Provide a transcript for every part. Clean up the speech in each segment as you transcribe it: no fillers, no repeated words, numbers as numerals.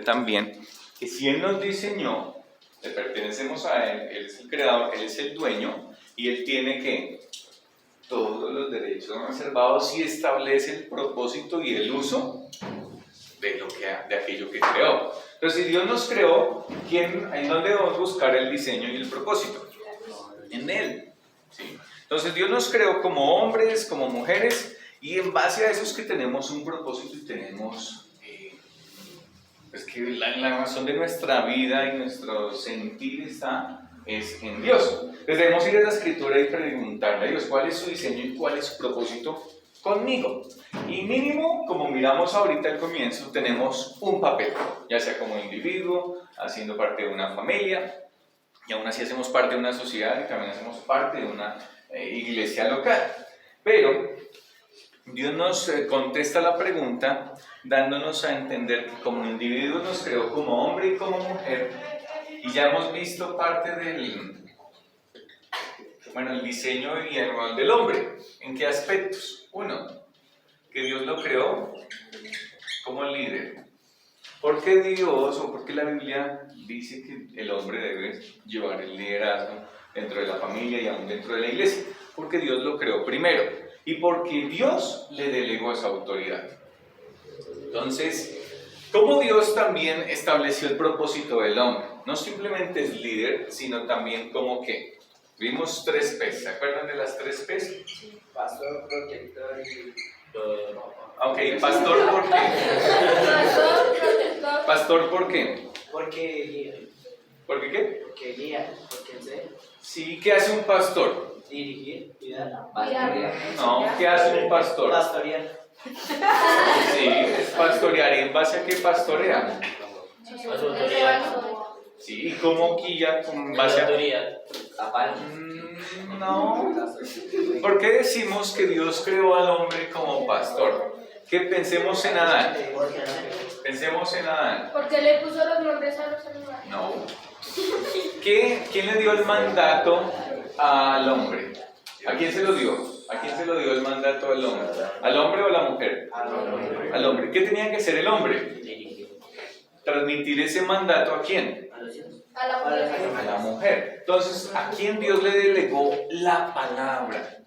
También que si Él nos diseñó, le pertenecemos a Él es el creador, Él es el dueño y Él tiene que todos los derechos reservados y establece el propósito y el uso de aquello que creó. Entonces, si Dios nos creó, ¿en dónde debemos buscar el diseño y el propósito? En Él. ¿Sí? Entonces, Dios nos creó como hombres, como mujeres, y en base a eso es que tenemos un propósito y tenemos es que la razón de nuestra vida y nuestro sentir es en Dios. Entonces debemos ir a la Escritura y preguntarle a Dios cuál es su diseño y cuál es su propósito conmigo. Y mínimo, como miramos ahorita al comienzo, tenemos un papel, ya sea como individuo, haciendo parte de una familia, y aún así hacemos parte de una sociedad y también hacemos parte de una iglesia local. Pero Dios nos contesta la pregunta dándonos a entender que como individuos nos creó como hombre y como mujer, y ya hemos visto parte del el diseño y el rol del hombre. ¿En qué aspectos? Uno, que Dios lo creó como líder. ¿Por qué Dios o por qué la Biblia dice que el hombre debe llevar el liderazgo dentro de la familia y aún dentro de la iglesia? Porque Dios lo creó primero y porque Dios le delegó esa autoridad. Entonces, ¿cómo Dios también estableció el propósito del hombre? No simplemente es líder, sino también como que vimos 3 P's. ¿Se acuerdan de las 3 P's? Pastor, protector y... Ok, pastor, ¿por qué? Pastor, protector. Pastor, ¿por qué? Porque guía. ¿Por qué qué? Porque guía. Porque enseña. Sí, ¿qué hace un pastor? Dirigir. Cuidar. No, ¿qué hace un pastor? Pastorear. Sí, es pastorear. ¿En base a qué pastorea? Sí, ¿y cómo guía con base a...? No. ¿Por qué decimos que Dios creó al hombre como pastor? Que pensemos en Adán. Pensemos en Adán. ¿Por qué le puso los nombres a los animales? No. ¿Quién le dio el mandato al hombre? ¿A quién se lo dio? ¿A quién se lo dio el mandato al hombre? ¿Al hombre o a la mujer? Al hombre. ¿Qué tenía que hacer el hombre? Transmitir ese mandato ¿a quién? A la mujer. A la mujer. Entonces, ¿a quién Dios le delegó la palabra?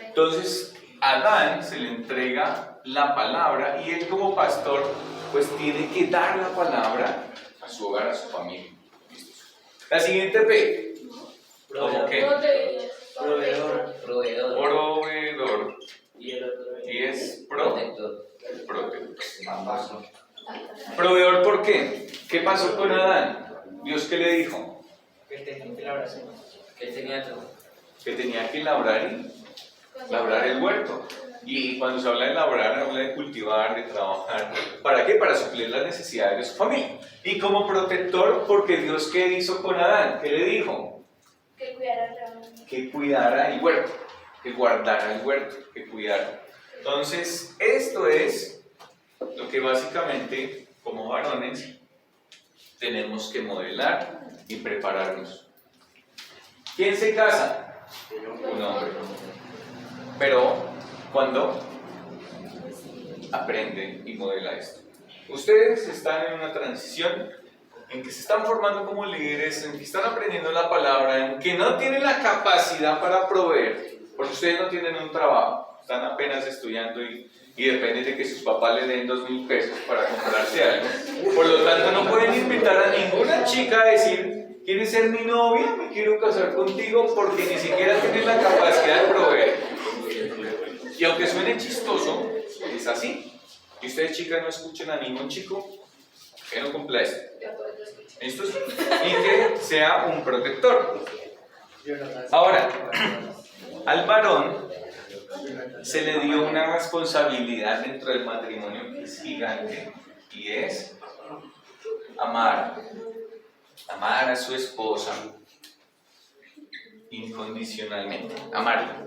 Entonces, a Adán se le entrega la palabra y él como pastor, pues tiene que dar la palabra a su hogar, a su familia. La siguiente P. ¿Cómo qué? Proveedor. Proveedor. Y el otro Y es protector. protector. Proveedor, ¿por qué? ¿Qué pasó con Adán? ¿Dios qué le dijo? Que tenía que labrar. Que tenía todo. Que tenía que labrar el huerto. Y cuando se habla de labrar, habla de cultivar, de trabajar. ¿Para qué? Para suplir las necesidades de su familia. Y como protector, porque Dios ¿qué hizo con Adán? ¿Qué le dijo? Que cuidara el rebaño. Que cuidara el huerto, que guardara el huerto, que cuidara. Entonces, esto es lo que básicamente, como varones, tenemos que modelar y prepararnos. ¿Quién se casa? Un hombre. Pero, ¿cuándo? Aprende y modela esto. Ustedes están en una transición en que se están formando como líderes, en que están aprendiendo la palabra, en que no tienen la capacidad para proveer, porque ustedes no tienen un trabajo, están apenas estudiando y dependen de que sus papás les den 2,000 pesos para comprarse algo. Por lo tanto, no pueden invitar a ninguna chica a decir, ¿quieres ser mi novia? Me quiero casar contigo, porque ni siquiera tienen la capacidad de proveer. Y aunque suene chistoso, es así. Y ustedes, chicas, no escuchen a ningún chico que no cumpla esto. ¿Listo? Y que sea un protector. Ahora, al varón se le dio una responsabilidad dentro del matrimonio que es gigante y es amar a su esposa incondicionalmente, amarla.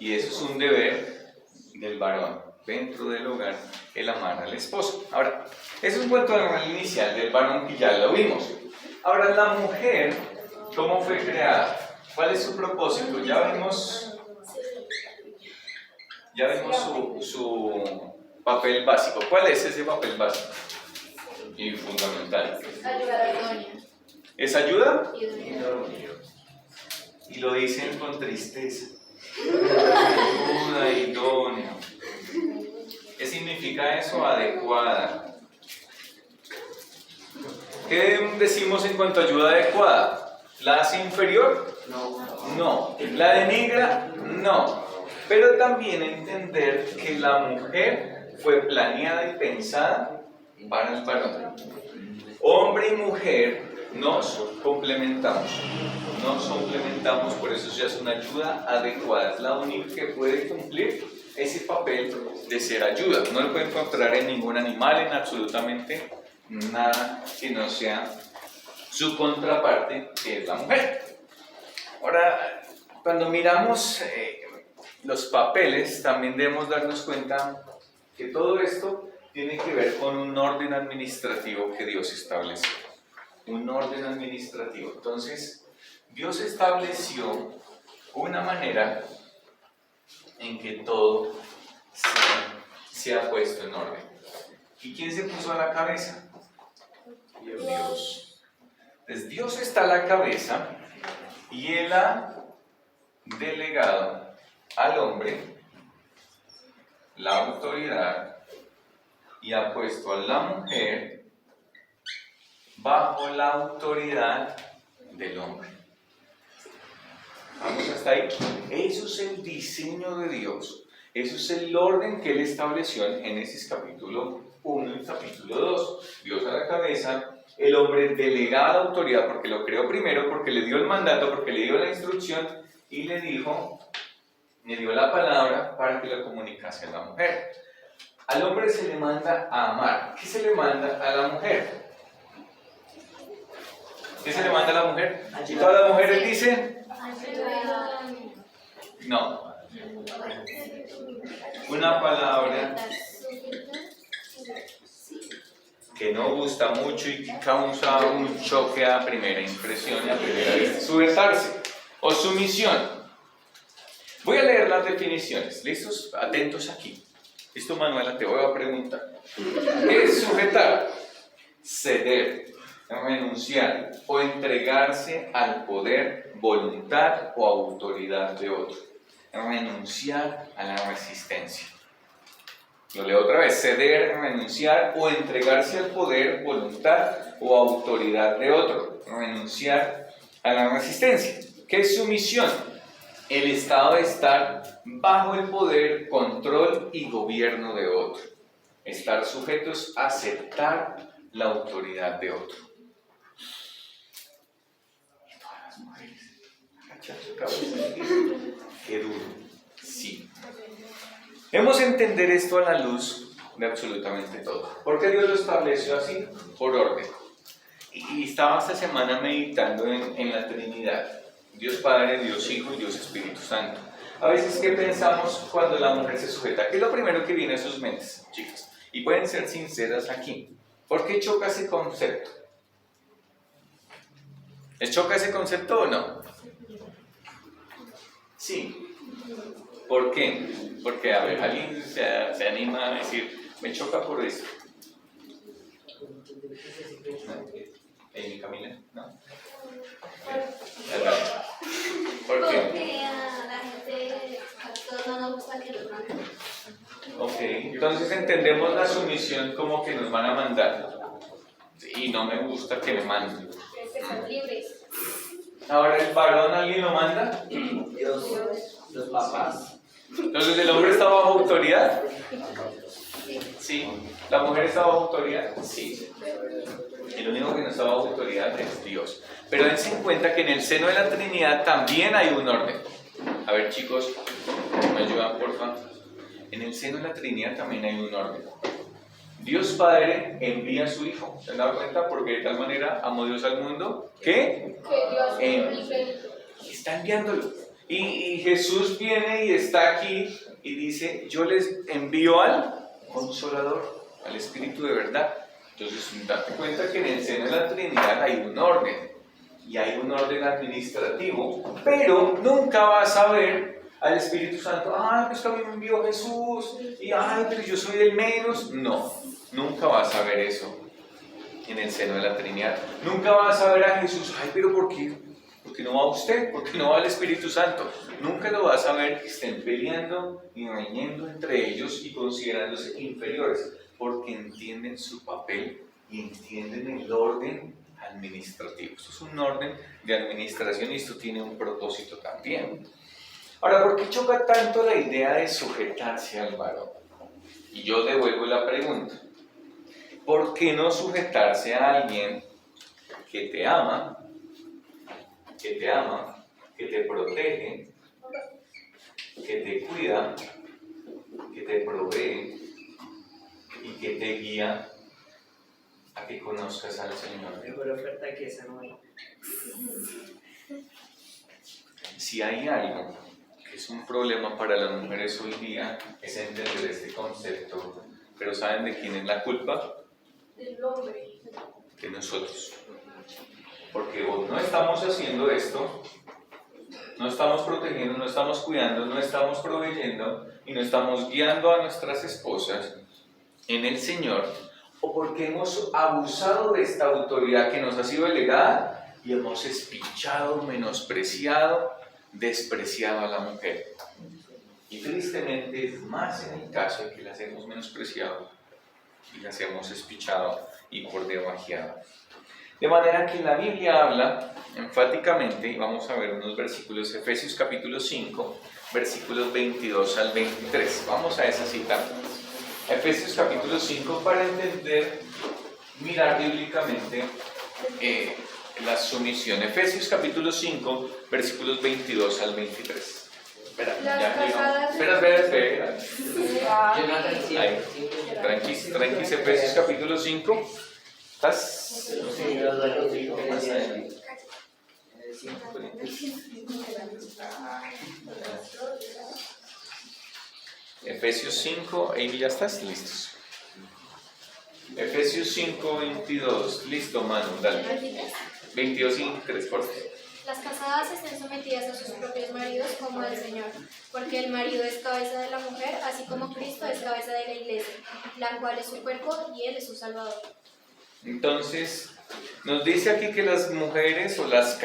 Y eso es un deber del varón dentro del hogar, el amar a la esposa. Ahora, ese es un cuento inicial del varón que ya lo vimos. Ahora, la mujer, ¿cómo fue creada? ¿Cuál es su propósito? Ya vimos su papel básico. ¿Cuál es ese papel básico? y fundamental. Ayudar a idónea. ¿Es ayuda? Idónea. Y lo dicen con tristeza. Ayuda idónea. ¿Qué significa eso? Adecuada. ¿Qué decimos en cuanto a ayuda adecuada? ¿La hace inferior? No. ¿La denigra? No. Pero también entender que la mujer fue planeada y pensada para el varón. Hombre y mujer nos complementamos. Nos complementamos, por eso ya es una ayuda adecuada. Es la única que puede cumplir ese papel de ser ayuda. No lo puede encontrar en ningún animal, en absolutamente nada que no sea su contraparte, que es la mujer. Ahora, cuando miramos los papeles, también debemos darnos cuenta que todo esto tiene que ver con un orden administrativo que Dios estableció. Un orden administrativo. Entonces, Dios estableció una manera en que todo se ha puesto en orden. ¿Y quién se puso a la cabeza? Dios. Entonces, Dios está a la cabeza y Él ha delegado al hombre la autoridad y ha puesto a la mujer bajo la autoridad del hombre. Vamos hasta ahí. Eso es el diseño de Dios. Eso es el orden que Él estableció en Génesis capítulo 1 y capítulo 2. Dios a la cabeza, el hombre delegado la autoridad porque lo creó primero, porque le dio el mandato, porque le dio la instrucción y le dio la palabra para que la comunicase a la mujer. Al hombre se le manda a amar. ¿Qué se le manda a la mujer? ¿Qué se le manda a la mujer? ¿Y todas las mujeres dicen? No. Una palabra que no gusta mucho y que causa un choque a primera impresión y a primera vista. Sujetarse o sumisión. Voy a leer las definiciones. ¿Listos? Atentos aquí. ¿Listo, Manuela? Te voy a preguntar. ¿Qué es sujetar? Ceder, renunciar o entregarse al poder, voluntad o autoridad de otro. Renunciar a la resistencia. Lo leo otra vez. Ceder, renunciar o entregarse al poder, voluntad o autoridad de otro. Renunciar a la resistencia. ¿Qué es sumisión? El estado de estar bajo el poder, control y gobierno de otro. Estar sujetos a aceptar la autoridad de otro. Y todas las mujeres agachan su cabeza. Qué duro. Sí. Debemos entender esto a la luz de absolutamente todo. ¿Por qué Dios lo estableció así? Por orden. Y estaba esta semana meditando en la Trinidad. Dios Padre, Dios Hijo y Dios Espíritu Santo. A veces, ¿qué pensamos cuando la mujer se sujeta? ¿Qué es lo primero que viene a sus mentes, chicas? Y pueden ser sinceras aquí. ¿Por qué choca ese concepto? ¿Les choca ese concepto o no? Sí. ¿Por qué? Porque, a ver, alguien se anima a decir, me choca por eso. ¿Y Camila? ¿No? ¿Por qué? Porque a la gente, a todos no nos gusta que los manden. Ok, entonces entendemos la sumisión como que nos van a mandar. Y no me gusta que me manden. Es que son libres. Ahora, ¿el varón alguien lo manda? Dios, los papás. Entonces, ¿el hombre está bajo autoridad? Sí. ¿La mujer está bajo autoridad? Sí. El único que no está bajo autoridad es Dios. Pero dense en cuenta que en el seno de la Trinidad también hay un orden. A ver, chicos, ¿me ayudan, por favor? En el seno de la Trinidad también hay un orden. Dios Padre envía a su Hijo. ¿Se han dado cuenta? Porque de tal manera amó Dios al mundo que Que Dios está enviándolo. Y Jesús viene y está aquí y dice, yo les envío al Consolador, al Espíritu de verdad. Entonces, date cuenta que en el seno de la Trinidad hay un orden. Y hay un orden administrativo. Pero nunca vas a ver al Espíritu Santo, ay, pues que a mí me envió Jesús. Y ay, pero yo soy el menos. No, nunca vas a ver eso. en el seno de la Trinidad. Nunca vas a ver a Jesús, ay, pero ¿por qué? ¿Por qué no va usted? ¿Por qué no va el Espíritu Santo? Nunca lo vas a ver que estén peleando y riñendo entre ellos y considerándose inferiores, porque entienden su papel y entienden el orden administrativo. Esto es un orden de administración y esto tiene un propósito también. Ahora, ¿por qué choca tanto la idea de sujetarse al varón? Y yo devuelvo la pregunta. ¿Por qué no sujetarse a alguien que te ama, que te protege, que te cuida, que te provee y que te guía a que conozcas al Señor? Mejor oferta que esa no hay. Si hay algo que es un problema para las mujeres hoy día, es entender este concepto. Pero ¿saben de quién es la culpa? Del hombre. De nosotros. Porque no estamos haciendo esto, no estamos protegiendo, no estamos cuidando, no estamos proveyendo y no estamos guiando a nuestras esposas en el Señor, o porque hemos abusado de esta autoridad que nos ha sido delegada y hemos espichado, menospreciado, despreciado a la mujer. Y tristemente es más en el caso de que las hemos menospreciado y las hemos espichado y por debajeado. De manera que la Biblia habla enfáticamente, y vamos a ver unos versículos, Efesios capítulo 5, versículos 22 al 23. Vamos a esa cita. Efesios capítulo 5, para entender, mirar bíblicamente la sumisión. Efesios capítulo 5, versículos 22 al 23. Espera, espera. Jonathan, sí. Ahí. Tranquis, Efesios capítulo 5. ¿Estás? Sí, los dos hijos que Más decían. adelante. Efesios 5, ahí ya estás, listos. Efesios 5, 22, listo, Manu, dale. 22 y 23, por favor. Las casadas estén sometidas a sus propios maridos como al Señor, porque el marido es cabeza de la mujer, así como Cristo es cabeza de la iglesia, la cual es su cuerpo y Él es su Salvador. Entonces, nos dice aquí que las mujeres o las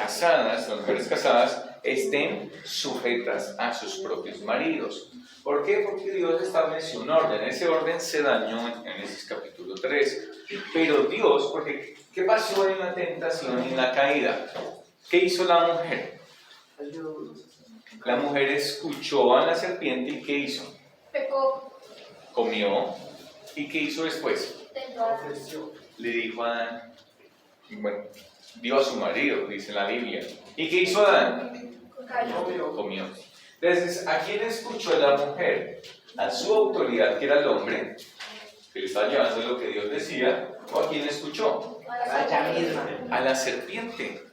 mujeres casadas, estén sujetas a sus propios maridos. ¿Por qué? Porque Dios estableció un orden. Ese orden se dañó en Génesis capítulo 3. Pero Dios, porque ¿qué pasó en la tentación y en la caída? ¿Qué hizo la mujer? La mujer escuchó a la serpiente y ¿qué hizo? Pecó, Comió. ¿Y qué hizo después? tentó, Le dijo a Adán, bueno, dio a su marido, dice la Biblia. ¿Y qué hizo Adán? cayó. Comió. Entonces, ¿a quién escuchó la mujer? ¿A su autoridad, que era el hombre, que le estaba llevando lo que Dios decía? ¿O a quién escuchó? A ella misma. A la serpiente.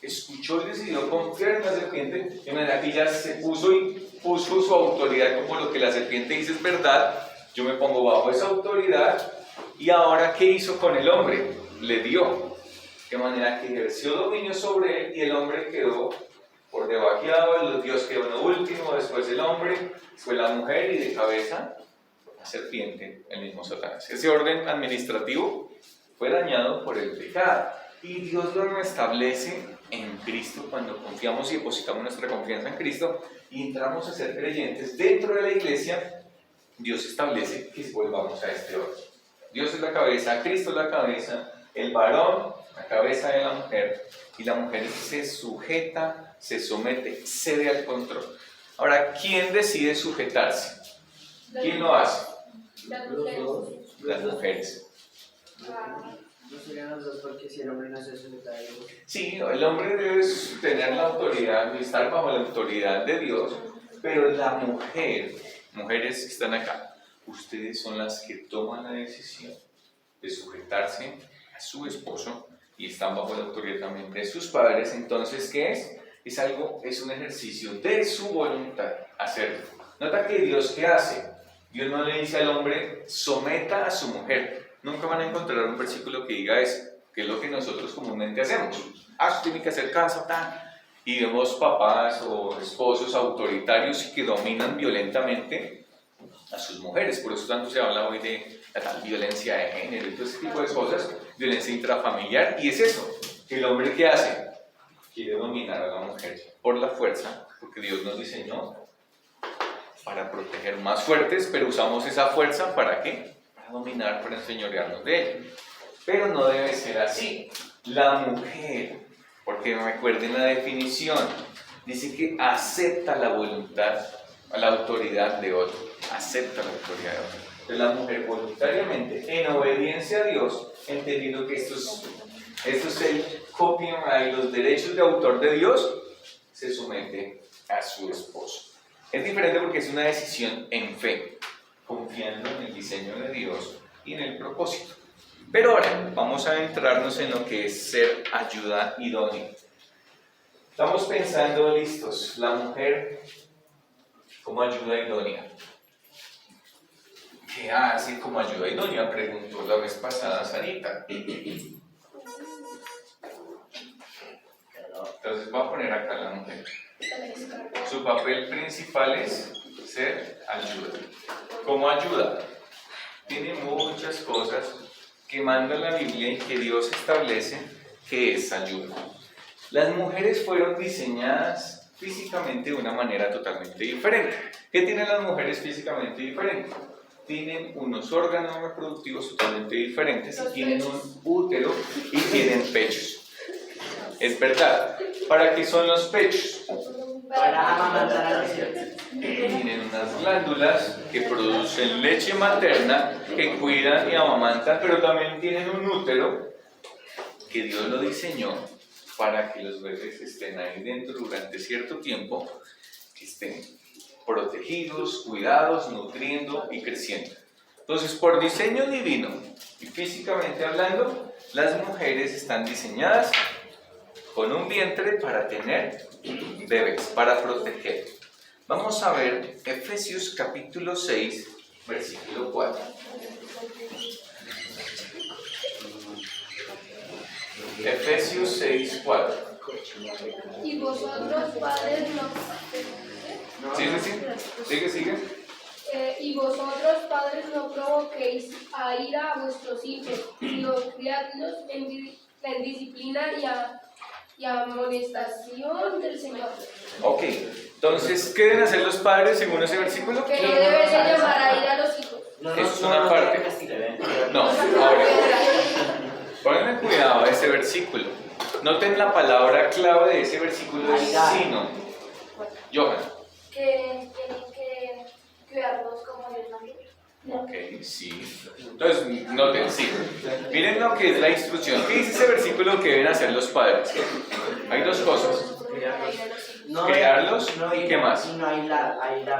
Escuchó y decidió confiar en la serpiente, de manera que ella se puso su autoridad como lo que la serpiente dice es verdad. Yo me pongo bajo esa autoridad. Y ahora, ¿qué hizo con el hombre? Le dio. De manera que ejerció dominio sobre él y el hombre quedó por debajeado, Dios quedó en lo último, después el hombre, fue la mujer y de cabeza la serpiente, el mismo Satanás. Ese orden administrativo fue dañado por el pecado y Dios lo restablece en Cristo cuando confiamos y depositamos nuestra confianza en Cristo y entramos a ser creyentes dentro de la iglesia. Dios establece que volvamos a este orden. Dios es la cabeza, Cristo es la cabeza, el varón, la cabeza de la mujer, y la mujer se sujeta, se somete, cede al control. Ahora, ¿quién decide sujetarse? ¿Quién lo hace? Las mujeres. Las mujeres. No serían los dos porque si el hombre no se sujeta a Dios. Sí, el hombre debe tener la autoridad, estar bajo la autoridad de Dios, pero la mujer, mujeres que están acá, ustedes son las que toman la decisión de sujetarse a su esposo y están bajo la autoridad también de sus padres. Entonces, ¿qué es? Es un ejercicio de su voluntad hacerlo. Nota que Dios, ¿qué hace? Dios no le dice al hombre, someta a su mujer. Nunca van a encontrar un versículo que diga eso, que es lo que nosotros comúnmente hacemos. Usted tiene que hacer caso, y vemos papás o esposos autoritarios que dominan violentamente a sus mujeres. Por eso tanto se habla hoy de la violencia de género y todo ese tipo de cosas, violencia intrafamiliar, y es eso, que el hombre ¿qué hace? Quiere dominar a la mujer por la fuerza, porque Dios nos diseñó para proteger más fuertes, pero usamos esa fuerza ¿para qué? Para dominar, para enseñorearnos de ella. Pero no debe ser así. La mujer, porque recuerden la definición, dice que acepta la voluntad, la autoridad de otro, acepta la autoridad de otro. Entonces la mujer voluntariamente, en obediencia a Dios, entendiendo que esto es el copyright, los derechos de autor de Dios, se somete a su esposo. Es diferente porque es una decisión en fe, confiando en el diseño de Dios y en el propósito. Pero ahora vamos a adentrarnos en lo que es ser ayuda idónea. Estamos pensando, listos, la mujer como ayuda idónea. ¿Qué hace como ayuda idónea? Preguntó la vez pasada Sarita. Entonces voy a poner acá la mujer. Su papel principal es ser ayuda. Como ayuda, tiene muchas cosas que manda la Biblia y que Dios establece que es ayuda. Las mujeres fueron diseñadas físicamente de una manera totalmente diferente. ¿Qué tienen las mujeres físicamente diferente? Tienen unos órganos reproductivos totalmente diferentes y tienen un útero y tienen pechos. Es verdad. ¿Para qué son los pechos? Para amamantar a los hijos. Tienen unas glándulas que producen leche materna, que cuidan y amamantan, pero también tienen un útero que Dios lo diseñó para que los bebés estén ahí dentro durante cierto tiempo, que estén protegidos, cuidados, nutriendo y creciendo. Entonces, por diseño divino y físicamente hablando, las mujeres están diseñadas con un vientre para tener bebés, para proteger. Vamos a ver Efesios capítulo 6, versículo 4. Efesios 6, 4. Y vosotros, padres, no. Sigue. Y vosotros, padres, no provoquéis a ira a vuestros hijos, sino criadlos en disciplina y amonestación del Señor. Ok, entonces, ¿qué deben hacer los padres según ese versículo? Que no debes de llamar a ira a los hijos. Eso es una parte. No, ahora, pónganle cuidado a ese versículo. Noten la palabra clave de ese versículo es sino. Johan. Que tienen que cuidarlos como Dios también. Ok, sí. Entonces, noten, sí. Miren lo que es la instrucción. ¿Qué dice ese versículo que deben hacer los padres? Hay dos cosas. Crearlos y ¿qué más?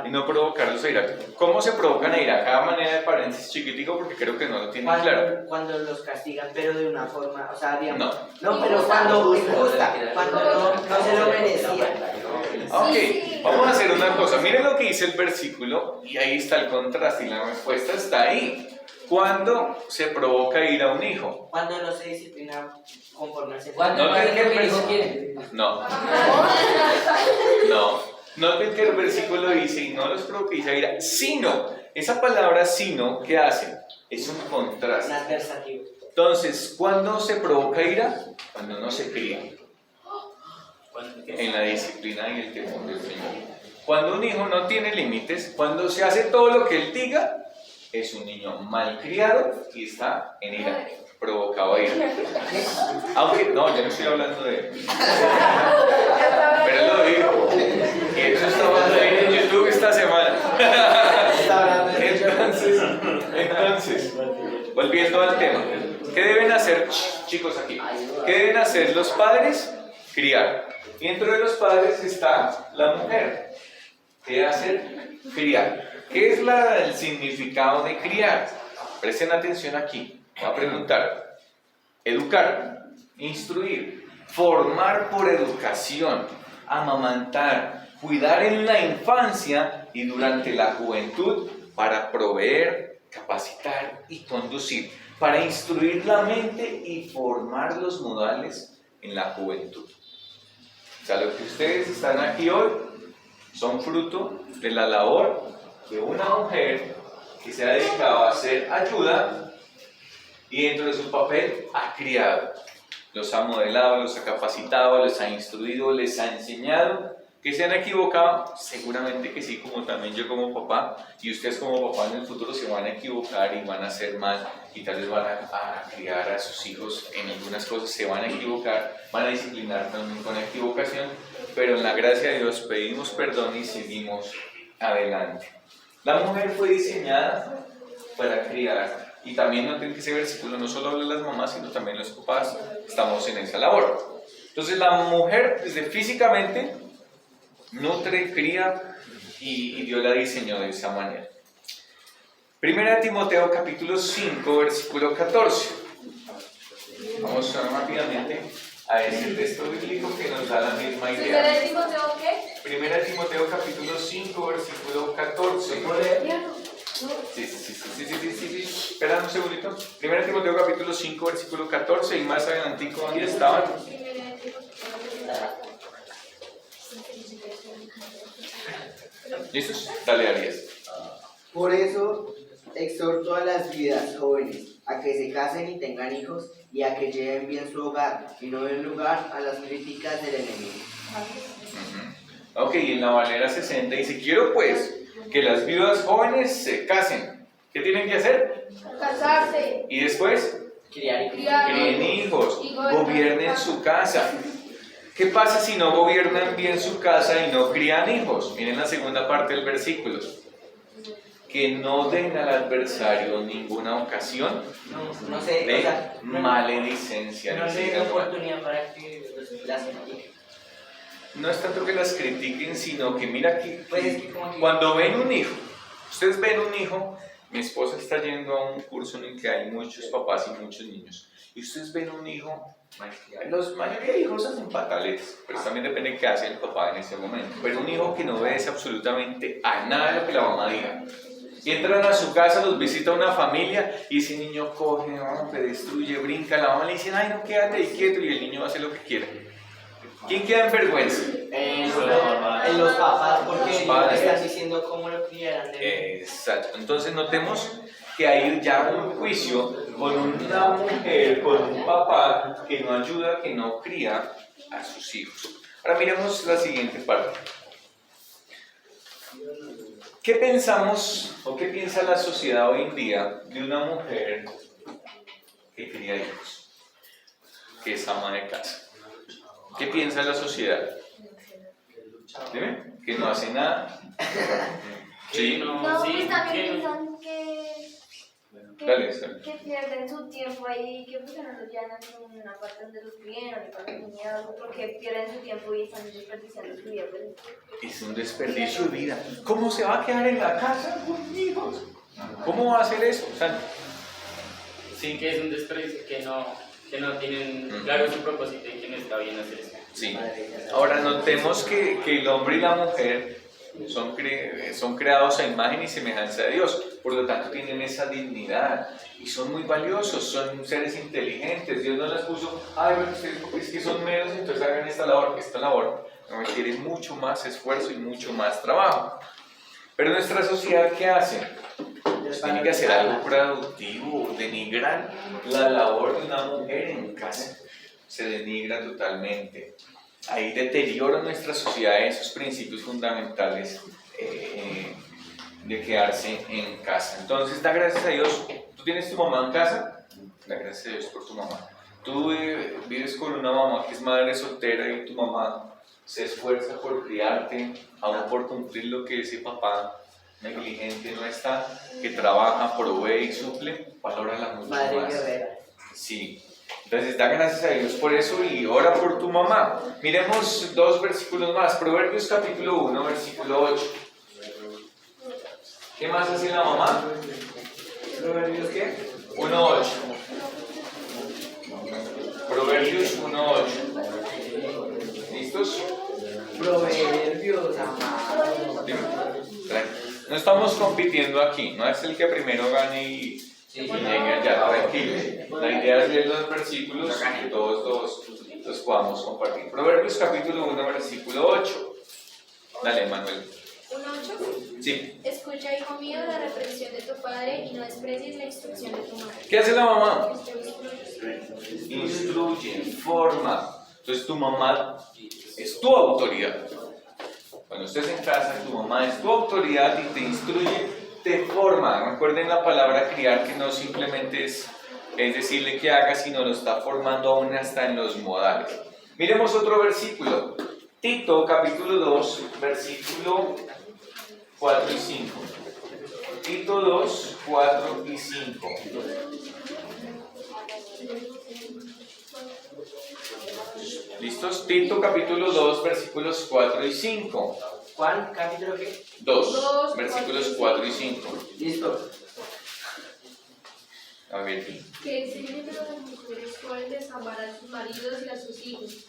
Y no provocarlos a ira. ¿Cómo se provocan a ira? Cada manera de paréntesis chiquitico porque creo que no lo tienen claro. Cuando los castigan, pero de una forma, o sea, digamos, No, pero cuando injusta, cuando no se lo merecía. Ok, vamos a hacer una cosa. Miren lo que dice el versículo y ahí está el contraste y la respuesta está ahí. ¿Cuándo se provoca ira a un hijo? Cuando no se disciplina conforme al ¿Cuándo No, pasa ¿qué lo que el hijo versículo? quiere? No. Noten que el versículo dice, y no los provoquéis a ira, sino, esa palabra sino, ¿qué hace? Es un contraste. adversativo. Entonces, ¿cuándo se provoca ira? Cuando no se cría en la disciplina y el temor del Señor. Cuando un hijo no tiene límites, cuando se hace todo lo que él diga, es un niño malcriado y está en ira, provocado a ira. Aunque, no, yo no estoy hablando de él. Pero él lo dijo. Y eso estaba en YouTube esta semana. Entonces, volviendo al tema. ¿Qué deben hacer, chicos, aquí? ¿Qué deben hacer los padres? Criar. Y dentro de los padres está la mujer. ¿Qué debe hacer? Criar. ¿Qué es el significado de criar? Presten atención aquí. Voy a preguntar. Educar, instruir, formar por educación, amamantar, cuidar en la infancia y durante la juventud para proveer, capacitar y conducir, para instruir la mente y formar los modales en la juventud. O sea, lo que ustedes están aquí hoy son fruto de la labor de una mujer que se ha dedicado a hacer ayuda y dentro de su papel ha criado. Los ha modelado, los ha capacitado, los ha instruido, les ha enseñado. ¿Que se han equivocado? Seguramente que sí, como también yo como papá, y ustedes como papá en el futuro se van a equivocar y van a hacer mal, y tal vez van a criar a sus hijos en algunas cosas, se van a equivocar, van a disciplinar también con equivocación, pero en la gracia de Dios pedimos perdón y seguimos adelante. La mujer fue diseñada para criar, y también noten que ese versículo no solo habla de las mamás, sino también los papás, estamos en esa labor. Entonces la mujer, desde físicamente, nutre, cría y Dios la diseñó de esa manera. Primera de Timoteo capítulo 5 versículo 14. Vamos rápidamente a ese texto bíblico que nos da la misma idea. ¿Primera de Timoteo qué? Primera de Timoteo capítulo 5 versículo 14. Sí. Espera un segundito. Primera de Timoteo capítulo 5 versículo 14 y más adelantico donde estaban. ¿Listos? Dale, Arias. Por eso exhorto a las viudas jóvenes a que se casen y tengan hijos y a que lleven bien su hogar y no den lugar a las críticas del enemigo. Ok, en la Valera 60 dice, quiero pues que las viudas jóvenes se casen. ¿Qué tienen que hacer? Casarse. Y después, Criar críen hijos, gobiernen su casa. ¿Qué pasa si no gobiernan bien su casa y no crían hijos? Miren la segunda parte del versículo. Que no den al adversario ninguna ocasión no sé, de o sea, maledicencia. no le den oportunidad para que las critiquen. No es tanto que las critiquen, sino que mira que Pues es que como que- cuando ven un hijo, ustedes ven un hijo, mi esposa está yendo a un curso en el que hay muchos papás y muchos niños, y ustedes ven un hijo, los mayoría de hijos hacen pataletas, pero también depende de qué hace el papá en ese momento, pero un hijo que no obedece absolutamente a nada de lo que la mamá diga. Entran a su casa, los visita una familia y ese niño coge, rompe, destruye, brinca, la mamá le dice, ay no, quédate ahí quieto, y el niño hace lo que quiere. ¿Quién queda en vergüenza? En los papás, porque Los ellos padres. están diciendo cómo lo criaran. Exacto. Entonces notemos que hay ya un juicio con una mujer, con un papá que no ayuda, que no cría a sus hijos. Ahora miremos la siguiente parte. ¿Qué pensamos o qué piensa la sociedad hoy en día de una mujer que cría hijos, que es ama de casa? ¿Qué piensa la sociedad? Dime, que no hace nada. Sí, No, Sí, pues también que- piensan dale, dale. que pierden su tiempo ahí, que pues no los llevan en una parte donde los crían, ni para los niños, porque pierden su tiempo y están desperdiciando su vida. Pues. Es un desperdicio de vida. ¿Cómo se va a quedar en la casa con hijos? ¿Cómo va a hacer eso? O sea, Sí, que es un desperdicio, que no tienen claro su propósito y que no está bien hacer eso. sí. Ahora notemos que el hombre y la mujer son creados a imagen y semejanza de Dios, por lo tanto tienen esa dignidad y son muy valiosos, son seres inteligentes. Dios no les puso, ay, bueno, ustedes es que son menos, entonces hagan esta labor requiere mucho más esfuerzo y mucho más trabajo. Pero nuestra sociedad, ¿qué hace? Tiene que hacer algo productivo, denigran la labor de una mujer en casa, se denigra totalmente. Hay deterioro en nuestra sociedad en esos principios fundamentales de quedarse en casa. Entonces, da gracias a Dios. ¿Tú tienes tu mamá en casa? Da gracias a Dios por tu mamá. Tú vives con una mamá que es madre soltera y tu mamá se esfuerza por criarte, aún por cumplir lo que ese papá negligente no está, que trabaja, provee y suple, valórala mucho Madre más. guerrera. Sí. Entonces da gracias a Dios por eso y ora por tu mamá. Miremos dos versículos más. Proverbios capítulo 1, versículo 8. ¿Qué más hace la mamá? ¿Proverbios qué? 1.8. Proverbios 1.8. ¿Listos? Proverbios, amado. Dime. No estamos compitiendo aquí, no es el que primero gane y llegue allá, tranquilo. La idea es leer los versículos y todos los podamos compartir. Proverbios capítulo 1, versículo 8. Dale, Manuel. 1:8. Sí. Escucha, hijo mío, la reprensión de tu padre y no desprecies la instrucción de tu madre. ¿Qué hace la mamá? Instruye. Instruye, forma. Entonces tu mamá es tu autoridad. Cuando estés en casa, tu mamá es tu autoridad y te instruye, te forma. Recuerden la palabra criar, que no simplemente es decirle que haga, sino lo está formando aún hasta en los modales. Miremos otro versículo. Tito, capítulo 2, versículo 4 y 5. Tito 2, 4 y 5. ¿Listos? Tito capítulo 2, versículos 4 y 5. Juan, capítulo qué? 2, versículos 4 y 5. Listo. A ver, Tito. Que enseñen a las mujeres jóvenes a amar a sus maridos y a sus hijos,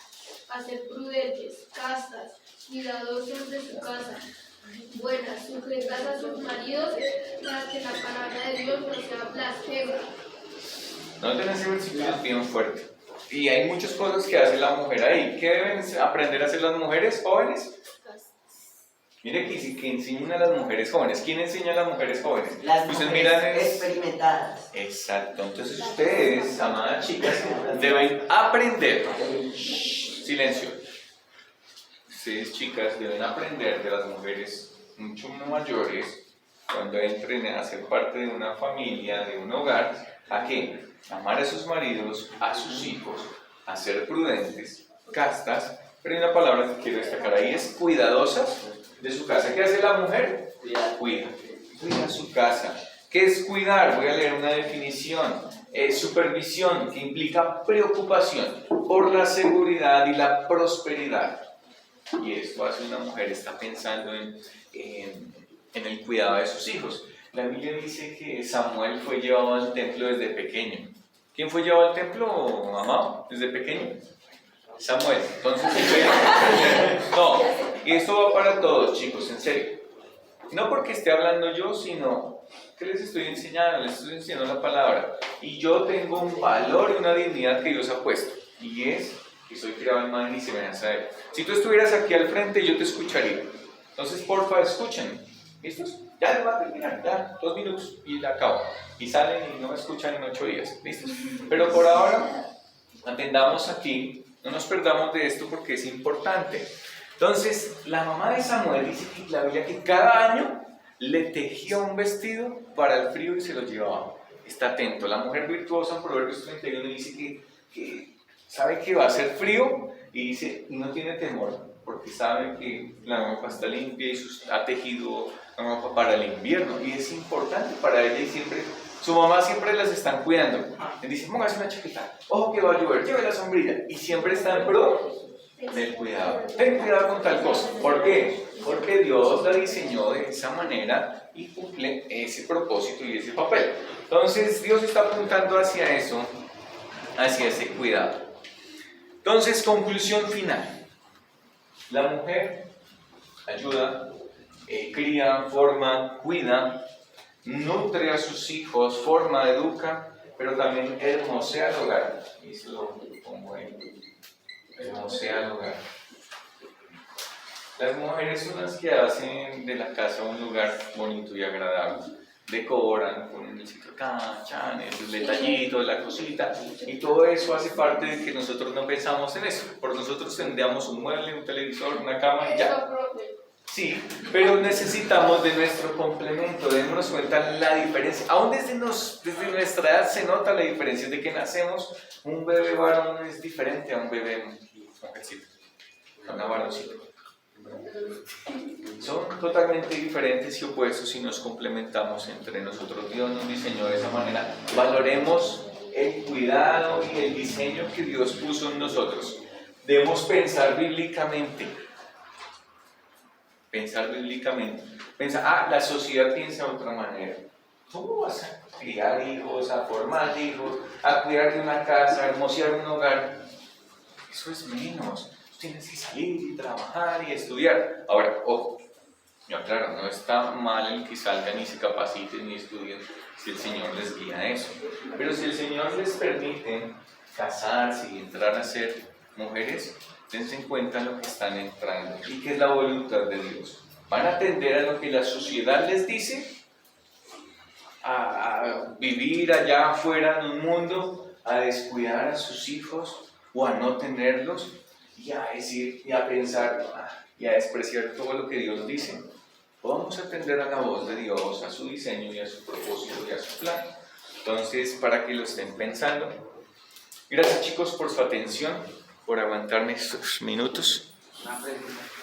a ser prudentes, castas, cuidadosas de su casa, buenas, sujetas a sus maridos, para que la palabra de Dios no sea blasfema. Noten ese versículo, es bien fuerte. Y hay muchas cosas que hace la mujer ahí. ¿Qué deben aprender a hacer las mujeres jóvenes? Mire que dice que enseñen a las mujeres jóvenes. ¿Quién enseña a las mujeres jóvenes? Las Ustedes mujeres miran experimentadas. Exacto. Entonces ustedes, amadas chicas, deben aprender. Shh, silencio. Ustedes, chicas, deben aprender de las mujeres mucho mayores cuando entren a ser parte de una familia, de un hogar. ¿A qué? Amar a sus maridos, a sus hijos, a ser prudentes, castas. Pero hay una palabra que quiero destacar ahí, es cuidadosas de su casa. ¿Qué hace la mujer? Cuida su casa. ¿Qué es cuidar? Voy a leer una definición. Supervisión, que implica preocupación por la seguridad y la prosperidad. Y esto hace una mujer, está pensando en el cuidado de sus hijos. La Biblia dice que Samuel fue llevado al templo desde pequeño. ¿Quién fue llevado al templo, mamá, desde pequeño? Samuel. Entonces, no, y esto va para todos, chicos, en serio. No porque esté hablando yo, sino que les estoy enseñando, la palabra. Y yo tengo un valor y una dignidad que Dios ha puesto. Y es que soy criado en imagen y semejanza de Él. Si tú estuvieras aquí al frente, yo te escucharía. Entonces, porfa, escúchenme. ¿Listos? Ya les va a terminar, ya, 2 minutos y la acabo. Y salen y no me escuchan en 8 días. ¿Listos? Pero por ahora, atendamos aquí. No nos perdamos de esto porque es importante. Entonces, la mamá de Samuel dice que la Biblia que cada año le tejía un vestido para el frío y se lo llevaba. Está atento. La mujer virtuosa en Proverbios 31 dice que sabe que va a ser frío y dice, y no tiene temor, porque sabe que la ropa está limpia y ha tejido la ropa para el invierno. Y es importante para ella y siempre... Su mamá siempre las están cuidando. Le dice, póngase una chaqueta, ojo que va a llover, lleve la sombrilla. Y siempre está en pro del cuidado. Ten cuidado con tal cosa. ¿Por qué? Porque Dios la diseñó de esa manera y cumple ese propósito y ese papel. Entonces Dios está apuntando hacia eso, hacia ese cuidado. Entonces, conclusión final. La mujer ayuda, cría, forma, cuida, nutre a sus hijos, forma, educa, pero también hermosea el hogar. Y eso lo pongo ahí. Hermosea el hogar. Las mujeres son las que hacen de la casa un lugar bonito y agradable. Decoran, ponen el sitio acá, el detallito, la cosita, y todo eso hace parte de que nosotros no pensamos en eso. Por nosotros tendríamos un mueble, un televisor, una cama y ya. Sí, pero necesitamos de nuestro complemento. Démonos cuenta la diferencia. Aún desde nuestra edad se nota la diferencia de que nacemos. Un bebé varón es diferente a un bebé mujercito, a una varoncita. Son totalmente diferentes y opuestos y nos complementamos entre nosotros. Dios nos diseñó de esa manera. Valoremos el cuidado y el diseño que Dios puso en nosotros. Debemos pensar bíblicamente. La sociedad piensa de otra manera. ¿Cómo vas a criar hijos, a formar hijos, a cuidar de una casa, a hermosear un hogar? Eso es menos. Tienes que salir y trabajar y estudiar. Ahora, ojo, yo claro, no está mal el que salgan y se capaciten y estudien si el Señor les guía a eso. Pero si el Señor les permite casarse y entrar a ser mujeres, dense en cuenta lo que están entrando y que es la voluntad de Dios. ¿Van a atender a lo que la sociedad les dice? ¿A vivir allá afuera en un mundo? ¿A descuidar a sus hijos o a no tenerlos? Y a decir, y a pensar, y a despreciar todo lo que Dios dice. Vamos a atender a la voz de Dios, a su diseño y a su propósito y a su plan. Entonces, para que lo estén pensando. Gracias, chicos, por su atención, por aguantarme estos minutos. Una pregunta.